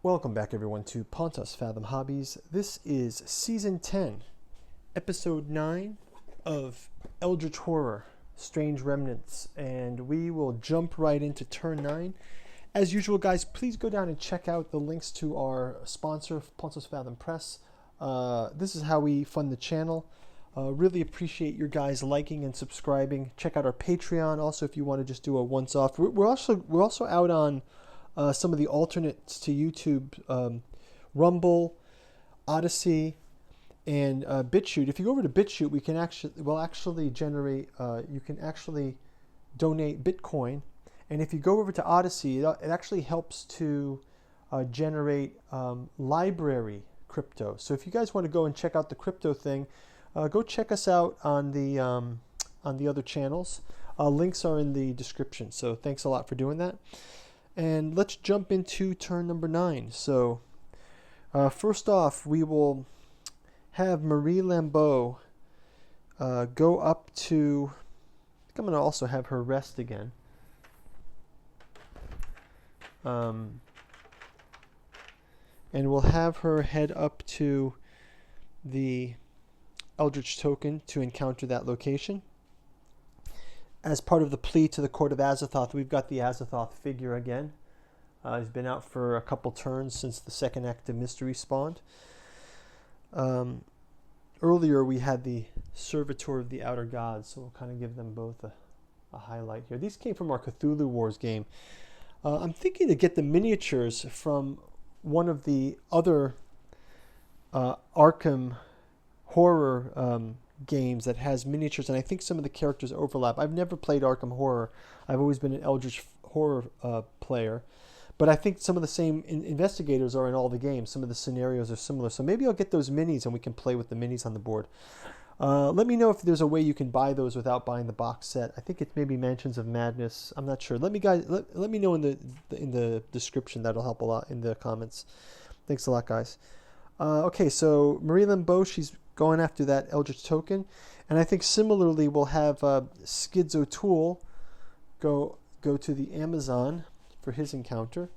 Welcome back everyone to Pontos Fathom Hobbies. This is Season 10, Episode 9 of Eldritch Horror, Strange Remnants, and we will jump right into Turn 9. As usual, guys, please go down and check out the links to our sponsor, Pontos Fathom Press. This is how we fund the channel. Really appreciate your guys liking and subscribing. Check out our Patreon also if you want to just do a once-off. We're also out on some of the alternates to YouTube, Rumble, Odyssey, and BitChute. If you go over to BitChute, we'll actually generate. You can actually donate Bitcoin, and if you go over to Odyssey, it actually helps to generate library crypto. So if you guys want to go and check out the crypto thing, go check us out on the other channels. Links are in the description. So thanks a lot for doing that. And let's jump into turn number 9. So first off, we will have Marie Lambeau go up to, I think I'm going to also have her rest again. And we'll have her head up to the Eldritch token to encounter that location. As part of the plea to the Court of Azathoth, we've got the Azathoth figure again. He's been out for a couple turns since the second act of Mystery spawned. Earlier we had the Servitor of the Outer Gods, so we'll kind of give them both a highlight here. These came from our Cthulhu Wars game. I'm thinking to get the miniatures from one of the other Arkham horror games that has miniatures, and I think some of the characters overlap. I've never played Arkham Horror. I've always been an Eldritch Horror player, but I think some of the same investigators are in all the games. Some of the scenarios are similar, so maybe I'll get those minis and we can play with the minis on the board. Let me know if there's a way you can buy those without buying the box set. I think it's maybe Mansions of Madness. I'm not sure. Let me know in the description. That'll help a lot in the comments. Thanks a lot, guys. Okay, so Marie Lambeau, she's going after that Eldritch token, and I think similarly we'll have Skids O'Toole go to the Amazon for his encounter,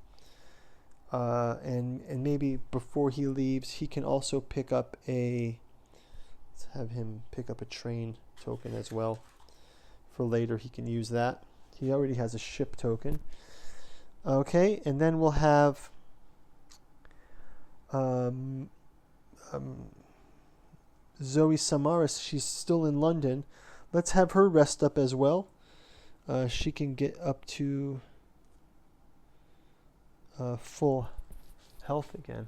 and maybe before he leaves he can also pick up let's have him pick up a train token as well for later. He can use that. He already has a ship token. Okay, and then we'll have Zoe Samaras. She's still in London. Let's have her rest up as well. She can get up to full health again.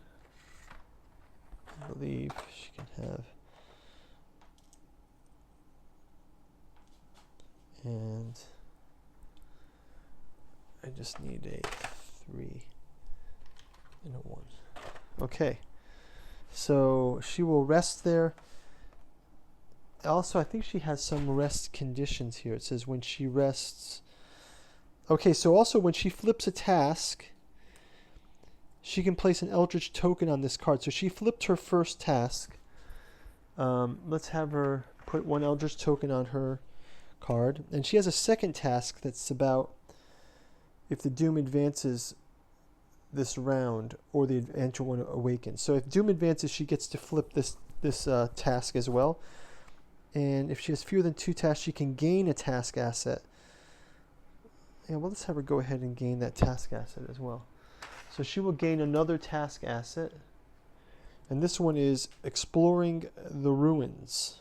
I believe she can have. And I just need a 3 and a 1. Okay. So she will rest there. Also, I think she has some rest conditions here. It says when she rests. Okay, so also when she flips a task, she can place an Eldritch token on this card. So she flipped her first task. Let's have her put one Eldritch token on her card. And she has a second task that's about if the Doom advances this round or the Adventure One awakens. So if Doom advances, she gets to flip this task as well. And if she has fewer than 2 tasks, she can gain a task asset. Yeah, well, let's have her go ahead and gain that task asset as well. So she will gain another task asset. And this one is Exploring the Ruins.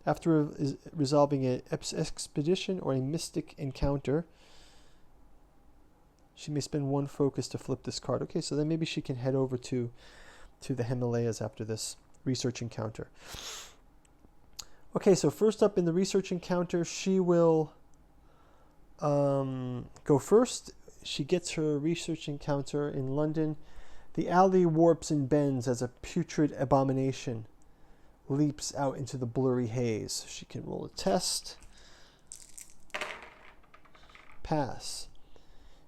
After resolving an expedition or a mystic encounter, she may spend 1 focus to flip this card. Okay, so then maybe she can head over to the Himalayas after this research encounter. Okay, so first up in the research encounter, she will go first. She gets her research encounter in London. The alley warps and bends as a putrid abomination leaps out into the blurry haze. She can roll a test. Pass.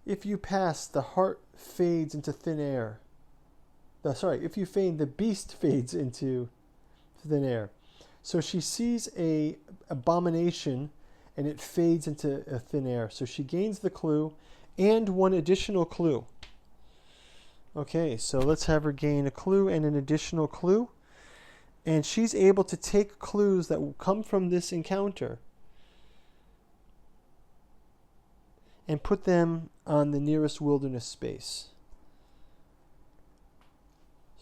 If you pass, the heart fades into thin air. If you feign, the beast fades into thin air. So she sees a abomination and it fades into thin air. So she gains the clue and 1 additional clue. Okay, so let's have her gain a clue and an additional clue. And she's able to take clues that will come from this encounter and put them on the nearest wilderness space.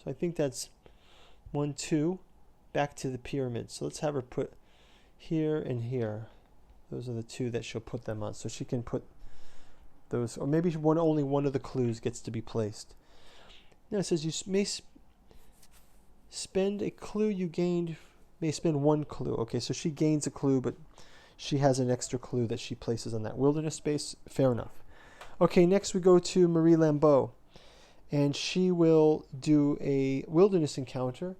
So I think that's 1, 2, back to the pyramid. So let's have her put here and here. Those are the 2 that she'll put them on. So she can put those, or maybe only one of the clues gets to be placed. Now it says you may spend a clue you gained, may spend 1 clue. Okay, so she gains a clue, but she has an extra clue that she places on that wilderness space. Fair enough. Okay, next we go to Marie Lambeau. And she will do a wilderness encounter.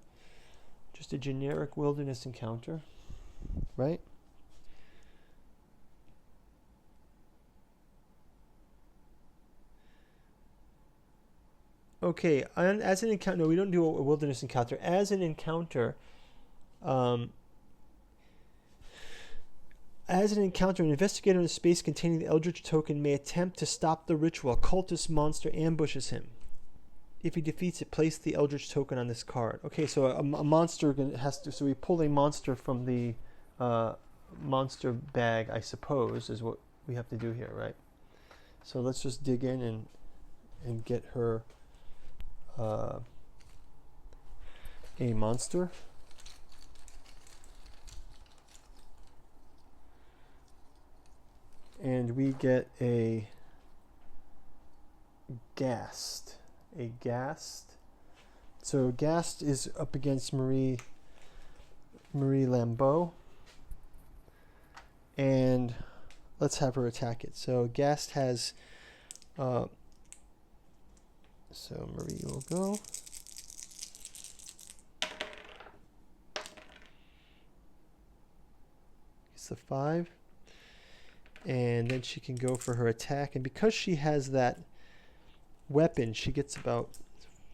Just a generic wilderness encounter. Right? Okay, as an encounter, no, we don't do a wilderness encounter. As an encounter, an investigator in a space containing the Eldritch token may attempt to stop the ritual. A cultist monster ambushes him. If he defeats it, place the Eldritch token on this card. Okay, so a monster has to. So we pull a monster from the monster bag, I suppose, is what we have to do here, right? So let's just dig in and get her a monster. And we get a Ghast. A Ghast. So Ghast is up against Marie Lambeau. And let's have her attack it. So Ghast has so Marie will go. It's a 5. And then she can go for her attack. And because she has that weapon, she gets about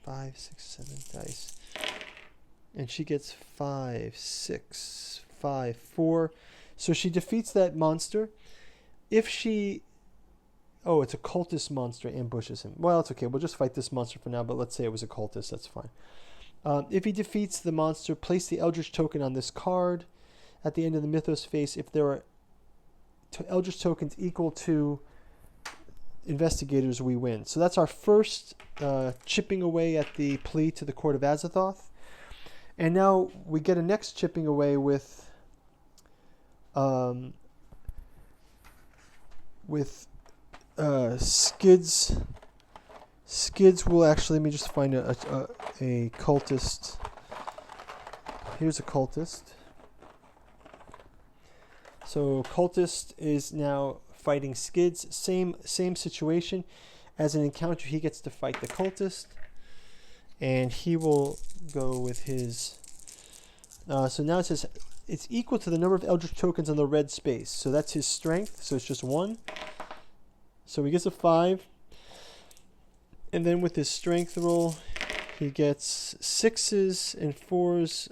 5, 6, 7 dice. And she gets 5, 6, 5, 4. So she defeats that monster. If she... Oh, it's a cultist monster ambushes him. Well, it's okay. We'll just fight this monster for now, but let's say it was a cultist. That's fine. If he defeats the monster, place the Eldritch token on this card. At the end of the Mythos phase, if there are Eldritch tokens equal to investigators, we win. So that's our first chipping away at the plea to the Court of Azathoth. And now we get a next chipping away with Skids. Skids will actually, let me just find a cultist. Here's a cultist. So cultist is now fighting Skids. Same situation. As an encounter, he gets to fight the cultist. And he will go with his... so now it says it's equal to the number of Eldritch tokens on the red space. So that's his strength. So it's just 1. So he gets a 5. And then with his strength roll, he gets 6s and 4s.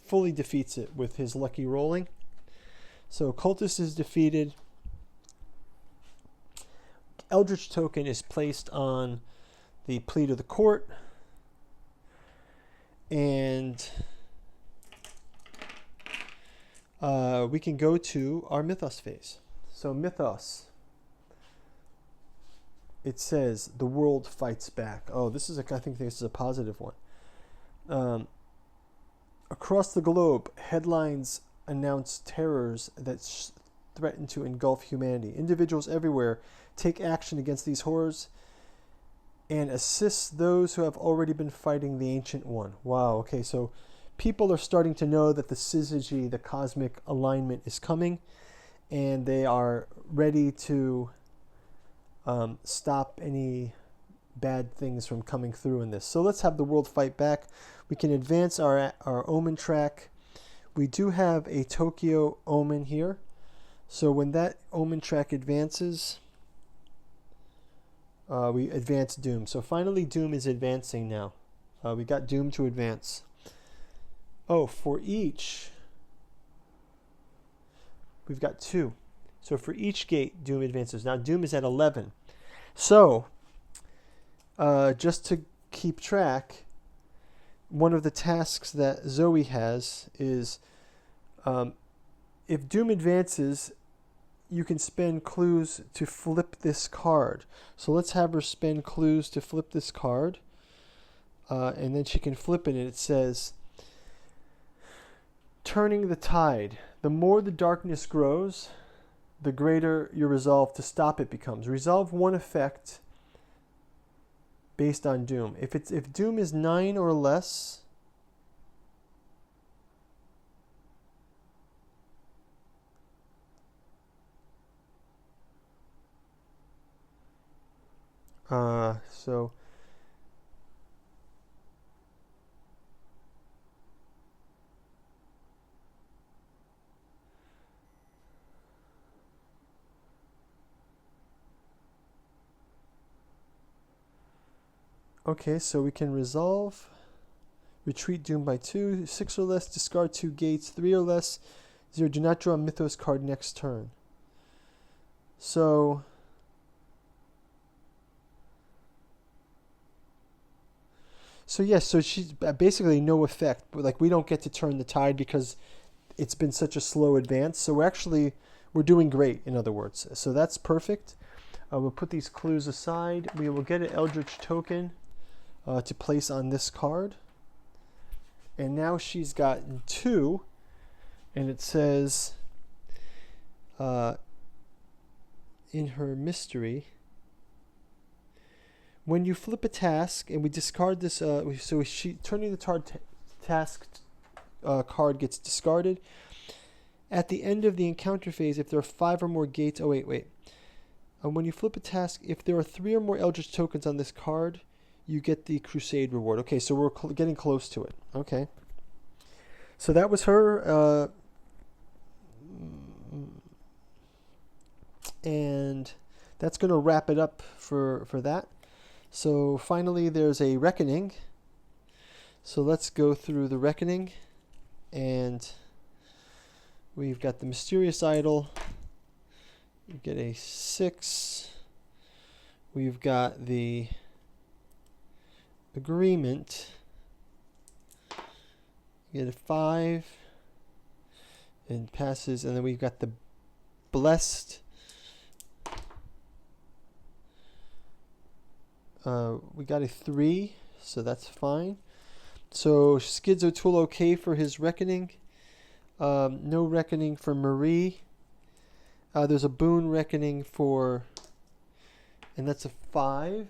Fully defeats it with his lucky rolling. So cultist is defeated. Eldritch token is placed on the plea to the court. And we can go to our Mythos phase. So Mythos. It says the world fights back. Oh, this is I think this is a positive one. Across the globe, headlines announce terrors that threaten to engulf humanity. Individuals everywhere take action against these horrors and assist those who have already been fighting the Ancient One. Wow, okay, so people are starting to know that the syzygy, the cosmic alignment, is coming, and they are ready to stop any bad things from coming through in this. So let's have the world fight back. We can advance our omen track. We do have a Tokyo omen here. So when that omen track advances, we advance Doom. So finally Doom is advancing now. We got Doom to advance. Oh, for each, we've got 2. So for each gate, Doom advances. Now Doom is at 11. So just to keep track, one of the tasks that Zoe has is, if Doom advances, you can spend clues to flip this card. So let's have her spend clues to flip this card. And then she can flip it, and it says, turning the tide. The more the darkness grows, the greater your resolve to stop it becomes. Resolve one effect based on Doom. If Doom is 9 or less, so okay, so we can resolve, retreat Doom by 2, 6 or less, discard 2 gates, 3 or less, 0, do not draw a Mythos card next turn. So yes, so she's basically no effect, but like we don't get to turn the tide because it's been such a slow advance. So we're doing great, in other words. So that's perfect. We'll put these clues aside. We will get an Eldritch token to place on this card. And now she's gotten 2, and it says in her mystery, when you flip a task, and we discard this, so turning the task card gets discarded. At the end of the encounter phase, if there are 5 or more gates, when you flip a task, if there are 3 or more Eldritch tokens on this card, you get the Crusade reward. Okay, so we're getting close to it. Okay. So that was her. And that's going to wrap it up for that. So finally, there's a Reckoning. So let's go through the Reckoning. And we've got the Mysterious Idol. We get a 6. We've got the Agreement. We get a 5. And passes. And then we've got the Blessed. We got a 3, so that's fine. So Skids O'Toole okay for his Reckoning. No Reckoning for Marie. There's a Boon Reckoning for, and that's a 5.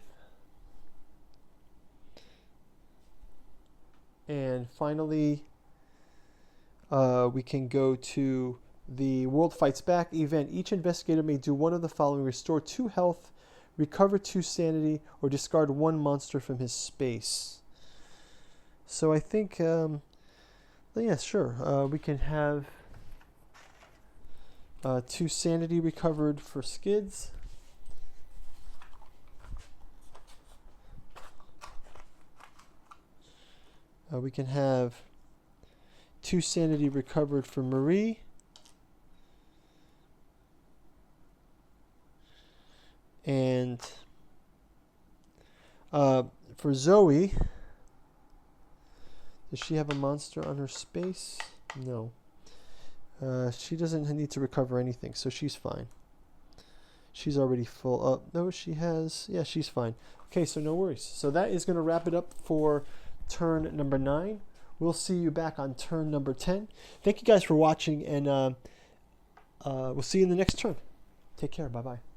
And finally, we can go to the World Fights Back event. Each investigator may do one of the following: restore 2 health, recover 2 sanity, or discard 1 monster from his space. So I think, yeah, sure. We can have 2 sanity recovered for Skids. We can have 2 sanity recovered for Marie. And for Zoe, does she have a monster on her space? No. She doesn't need to recover anything, so she's fine. She's already full. No, she has. Yeah, she's fine. Okay, so no worries. So that is going to wrap it up for turn number 9. We'll see you back on turn number 10. Thank you guys for watching, and we'll see you in the next turn. Take care. Bye-bye.